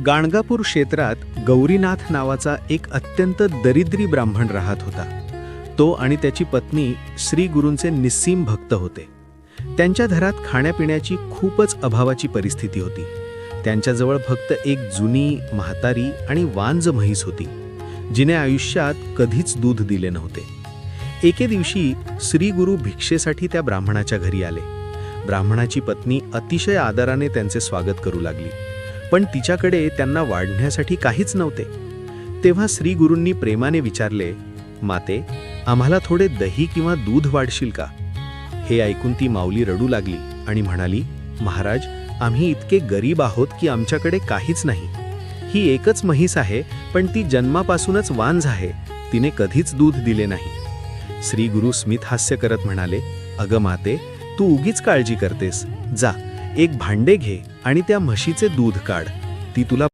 गाणगापूर क्षेत्रात गौरीनाथ नावाचा एक अत्यंत दरिद्री ब्राह्मण राहत होता. तो आणि त्याची पत्नी श्री गुरूंचे निस्सीम भक्त होते. त्यांच्या घरात खाण्यापिण्याची खूपच अभावाची परिस्थिती होती. त्यांच्याजवळ फक्त एक जुनी, म्हातारी आणि वांज म्हैस होती, जिने आयुष्यात कधीच दूध दिले नव्हते. एके दिवशी श्री गुरु भिक्षेसाठी त्या ब्राह्मणाच्या घरी आले. ब्राह्मणाची पत्नी अतिशय आदराने त्यांचे स्वागत करू लागली, पण तिच्याकडे त्यांना वाढण्यासाठी काहीच नव्हते. तेव्हा श्री गुरूंनी प्रेमाने विचारले, माते, आम्हाला थोडे दही किंवा दूध वाढशील का? हे ऐकून ती माऊली रडू लागली आणि म्हणाली, महाराज, आम्ही इतके गरीब आहोत की आमच्याकडे काहीच नाही. ही एकच म्हैस आहे, पण ती जन्मापासूनच वांझ आहे. तिने कधीच दूध दिले नाही. श्री गुरु स्मित हास्य करत म्हणाले, अगं माते, तू उगीच काळजी करतेस. जा, एक भांडे घे आणि त्या म्हशीचे दूध काढ. ती तुला